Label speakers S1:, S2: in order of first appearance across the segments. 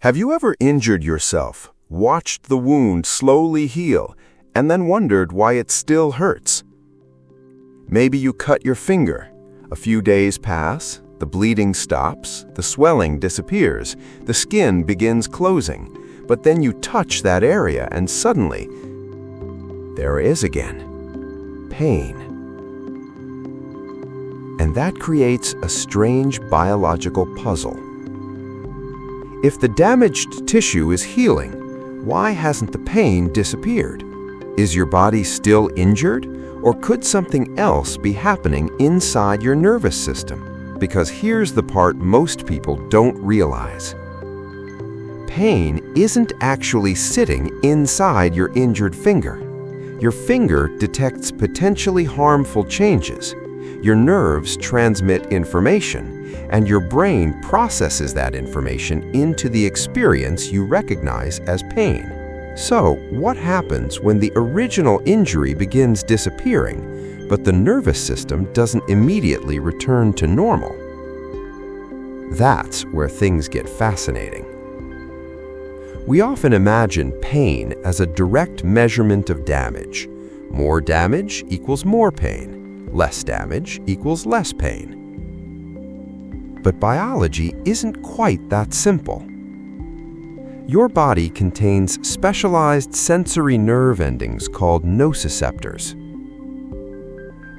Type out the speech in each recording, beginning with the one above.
S1: Have you ever injured yourself, watched the wound slowly heal, and then wondered why it still hurts? Maybe you cut your finger. A few days pass, the bleeding stops, the swelling disappears, the skin begins closing, but then you touch that area and suddenly, there it is again. Pain. And that creates a strange biological puzzle. If the damaged tissue is healing, why hasn't the pain disappeared? Is your body still injured, or could something else be happening inside your nervous system? Because here's the part most people don't realize. Pain isn't actually sitting inside your injured finger. Your finger detects potentially harmful changes. Your nerves transmit information, and your brain processes that information into the experience you recognize as pain. So, what happens when the original injury begins disappearing, but the nervous system doesn't immediately return to normal? That's where things get fascinating. We often imagine pain as a direct measurement of damage. More damage equals more pain. Less damage equals less pain. But biology isn't quite that simple. Your body contains specialized sensory nerve endings called nociceptors.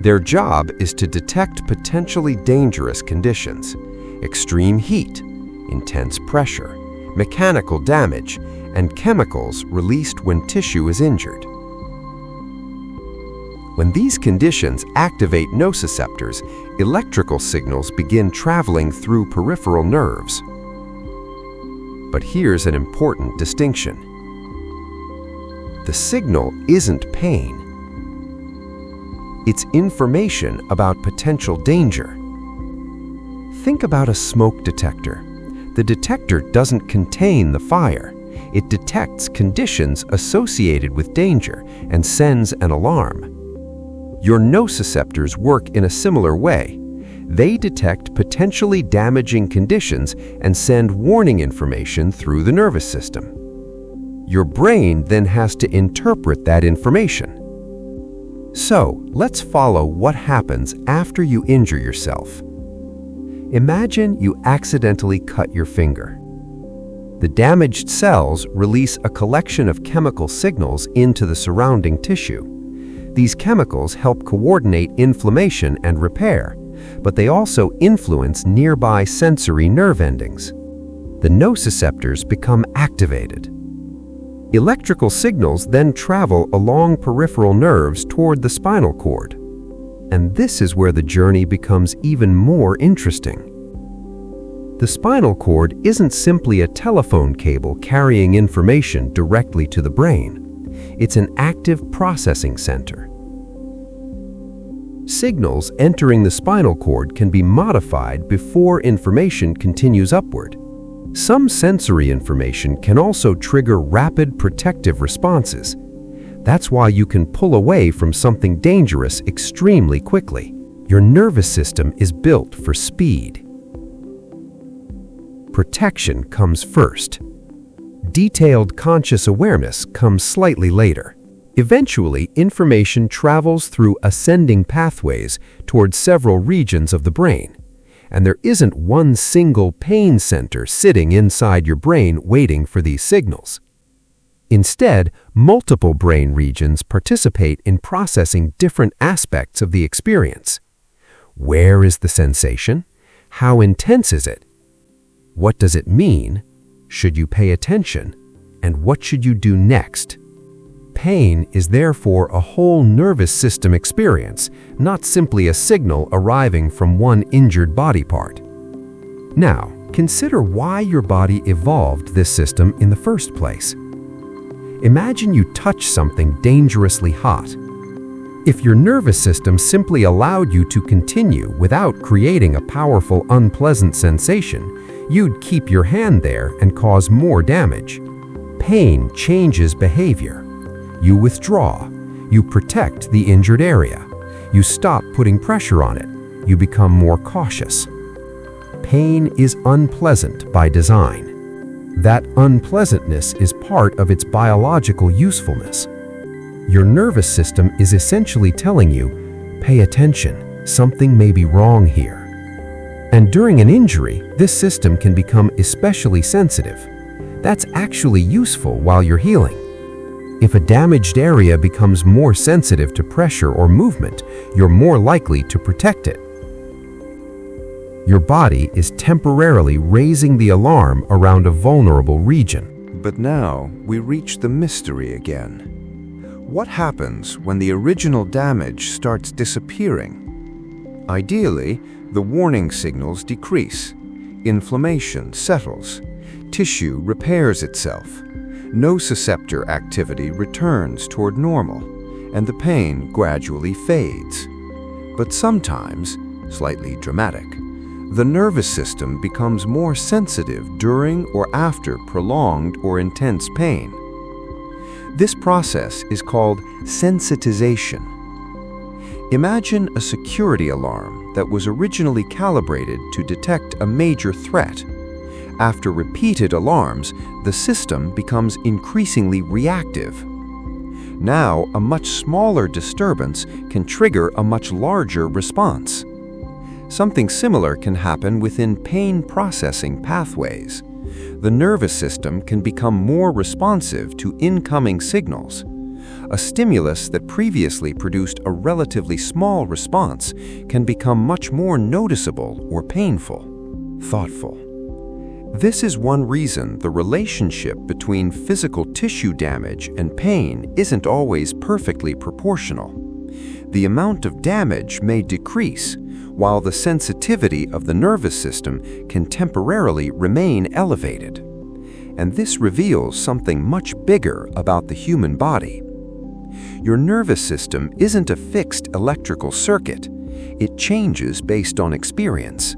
S1: Their job is to detect potentially dangerous conditions, extreme heat, intense pressure, mechanical damage, and chemicals released when tissue is injured. When these conditions activate nociceptors, electrical signals begin traveling through peripheral nerves. But here's an important distinction. The signal isn't pain. It's information about potential danger. Think about a smoke detector. The detector doesn't contain the fire. It detects conditions associated with danger and sends an alarm. Your nociceptors work in a similar way. They detect potentially damaging conditions and send warning information through the nervous system. Your brain then has to interpret that information. So, let's follow what happens after you injure yourself. Imagine you accidentally cut your finger. The damaged cells release a collection of chemical signals into the surrounding tissue. These chemicals help coordinate inflammation and repair, but they also influence nearby sensory nerve endings. The nociceptors become activated. Electrical signals then travel along peripheral nerves toward the spinal cord. And this is where the journey becomes even more interesting. The spinal cord isn't simply a telephone cable carrying information directly to the brain. It's an active processing center. Signals entering the spinal cord can be modified before information continues upward. Some sensory information can also trigger rapid protective responses. That's why you can pull away from something dangerous extremely quickly. Your nervous system is built for speed. Protection comes first. Detailed conscious awareness comes slightly later. Eventually, information travels through ascending pathways towards several regions of the brain, and there isn't one single pain center sitting inside your brain waiting for these signals. Instead, multiple brain regions participate in processing different aspects of the experience. Where is the sensation? How intense is it? What does it mean? Should you pay attention? And what should you do next? Pain is therefore a whole nervous system experience, not simply a signal arriving from one injured body part. Now, consider why your body evolved this system in the first place. Imagine you touch something dangerously hot. If your nervous system simply allowed you to continue without creating a powerful, unpleasant sensation, you'd keep your hand there and cause more damage. Pain changes behavior. You withdraw. You protect the injured area. You stop putting pressure on it. You become more cautious. Pain is unpleasant by design. That unpleasantness is part of its biological usefulness. Your nervous system is essentially telling you, pay attention, something may be wrong here. And during an injury, this system can become especially sensitive. That's actually useful while you're healing. If a damaged area becomes more sensitive to pressure or movement, you're more likely to protect it. Your body is temporarily raising the alarm around a vulnerable region.
S2: But now we reach the mystery again. What happens when the original damage starts disappearing? Ideally, the warning signals decrease. Inflammation settles. Tissue repairs itself. Nociceptor activity returns toward normal, and the pain gradually fades. But sometimes, slightly dramatic, the nervous system becomes more sensitive during or after prolonged or intense pain. This process is called sensitization. Imagine a security alarm that was originally calibrated to detect a major threat. After repeated alarms, the system becomes increasingly reactive. Now, a much smaller disturbance can trigger a much larger response. Something similar can happen within pain processing pathways. The nervous system can become more responsive to incoming signals. A stimulus that previously produced a relatively small response can become much more noticeable or painful, thoughtful. This is one reason the relationship between physical tissue damage and pain isn't always perfectly proportional. The amount of damage may decrease, while the sensitivity of the nervous system can temporarily remain elevated. And this reveals something much bigger about the human body. Your nervous system isn't a fixed electrical circuit. It changes based on experience.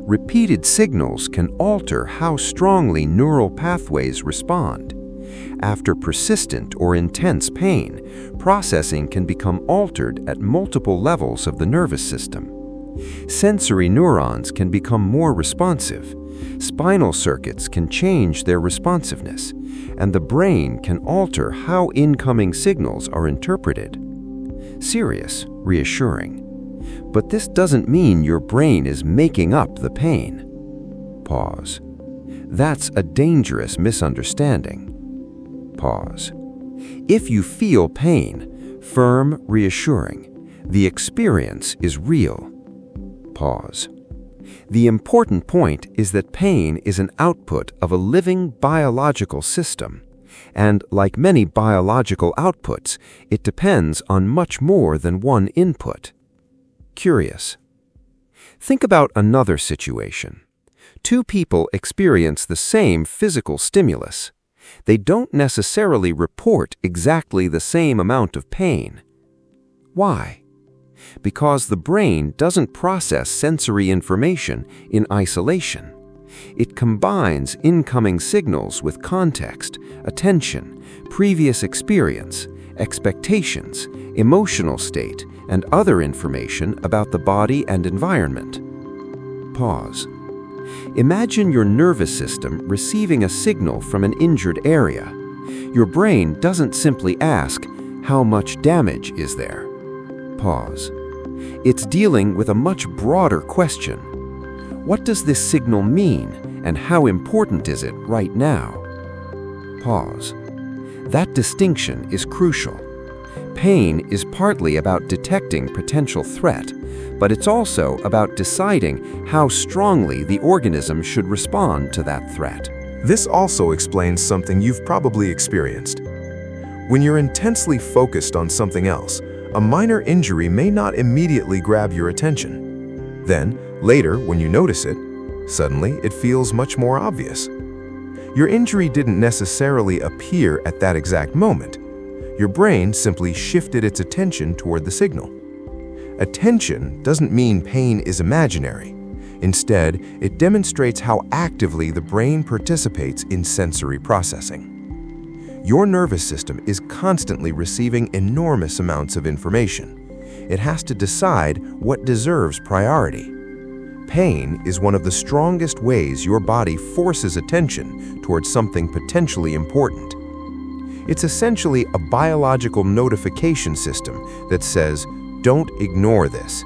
S2: Repeated signals can alter how strongly neural pathways respond. After persistent or intense pain, processing can become altered at multiple levels of the nervous system. Sensory neurons can become more responsive. Spinal circuits can change their responsiveness, and the brain can alter how incoming signals are interpreted. Serious, reassuring. But this doesn't mean your brain is making up the pain. Pause. That's a dangerous misunderstanding. Pause. If you feel pain, firm, reassuring, the experience is real. Pause. The important point is that pain is an output of a living biological system, and like many biological outputs, it depends on much more than one input. Curious. Think about another situation. Two people experience the same physical stimulus. They don't necessarily report exactly the same amount of pain. Why? Because the brain doesn't process sensory information in isolation. It combines incoming signals with context, attention, previous experience, expectations, emotional state, and other information about the body and environment. Pause. Imagine your nervous system receiving a signal from an injured area. Your brain doesn't simply ask, how much damage is there? Pause. It's dealing with a much broader question. What does this signal mean, and how important is it right now? Pause. That distinction is crucial. Pain is partly about detecting potential threat, but it's also about deciding how strongly the organism should respond to that threat.
S3: This also explains something you've probably experienced. When you're intensely focused on something else, a minor injury may not immediately grab your attention. Then, later, when you notice it, suddenly it feels much more obvious. Your injury didn't necessarily appear at that exact moment. Your brain simply shifted its attention toward the signal. Attention doesn't mean pain is imaginary. Instead, it demonstrates how actively the brain participates in sensory processing. Your nervous system is constantly receiving enormous amounts of information. It has to decide what deserves priority. Pain is one of the strongest ways your body forces attention towards something potentially important. It's essentially a biological notification system that says, "Don't ignore this."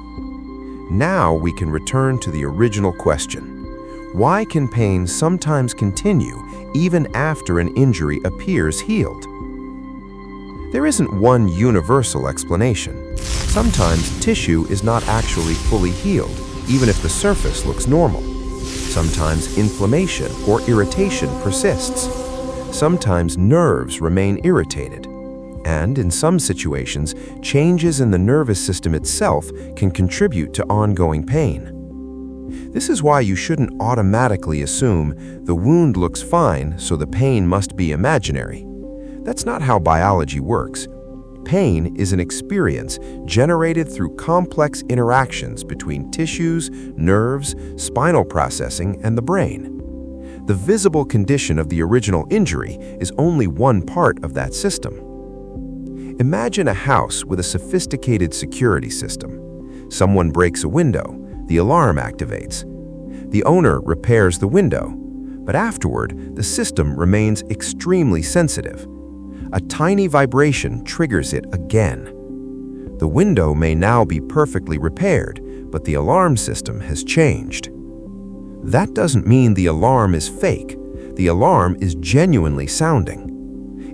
S3: Now we can return to the original question. Why can pain sometimes continue even after an injury appears healed? There isn't one universal explanation. Sometimes tissue is not actually fully healed, even if the surface looks normal. Sometimes inflammation or irritation persists. Sometimes nerves remain irritated. And in some situations, changes in the nervous system itself can contribute to ongoing pain. This is why you shouldn't automatically assume the wound looks fine, so the pain must be imaginary. That's not how biology works. Pain is an experience generated through complex interactions between tissues, nerves, spinal processing, and the brain. The visible condition of the original injury is only one part of that system. Imagine a house with a sophisticated security system. Someone breaks a window, the alarm activates. The owner repairs the window, but afterward, the system remains extremely sensitive. A tiny vibration triggers it again. The window may now be perfectly repaired, but the alarm system has changed. That doesn't mean the alarm is fake. The alarm is genuinely sounding.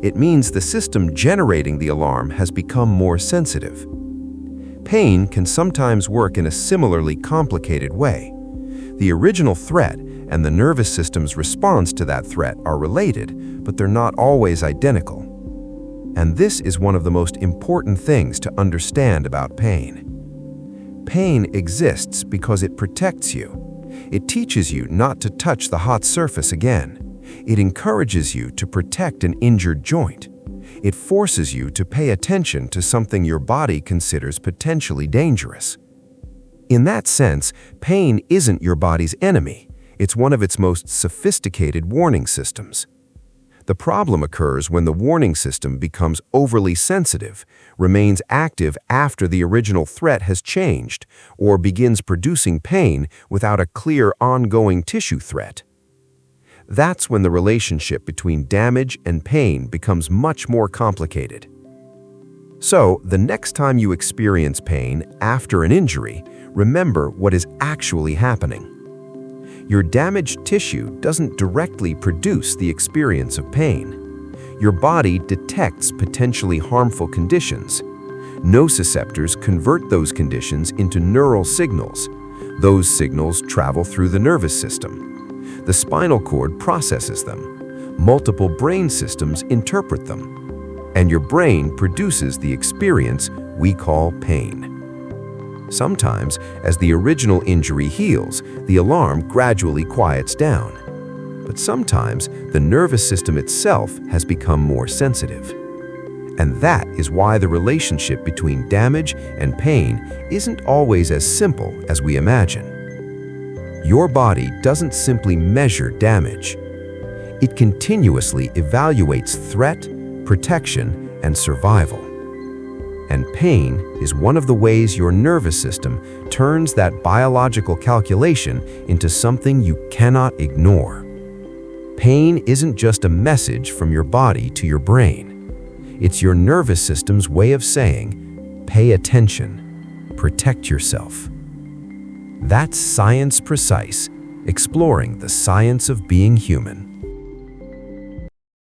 S3: It means the system generating the alarm has become more sensitive. Pain can sometimes work in a similarly complicated way. The original threat and the nervous system's response to that threat are related, but they're not always identical. And this is one of the most important things to understand about pain. Pain exists because it protects you. It teaches you not to touch the hot surface again. It encourages you to protect an injured joint. It forces you to pay attention to something your body considers potentially dangerous. In that sense, pain isn't your body's enemy. It's one of its most sophisticated warning systems. The problem occurs when the warning system becomes overly sensitive, remains active after the original threat has changed, or begins producing pain without a clear ongoing tissue threat. That's when the relationship between damage and pain becomes much more complicated. So, the next time you experience pain after an injury, remember what is actually happening. Your damaged tissue doesn't directly produce the experience of pain. Your body detects potentially harmful conditions. Nociceptors convert those conditions into neural signals. Those signals travel through the nervous system. The spinal cord processes them. Multiple brain systems interpret them. And your brain produces the experience we call pain. Sometimes, as the original injury heals, the alarm gradually quiets down. But sometimes, the nervous system itself has become more sensitive. And that is why the relationship between damage and pain isn't always as simple as we imagine. Your body doesn't simply measure damage. It continuously evaluates threat, protection, and survival. And pain is one of the ways your nervous system turns that biological calculation into something you cannot ignore. Pain isn't just a message from your body to your brain. It's your nervous system's way of saying, pay attention, protect yourself. That's Science Precise, exploring the science of being human.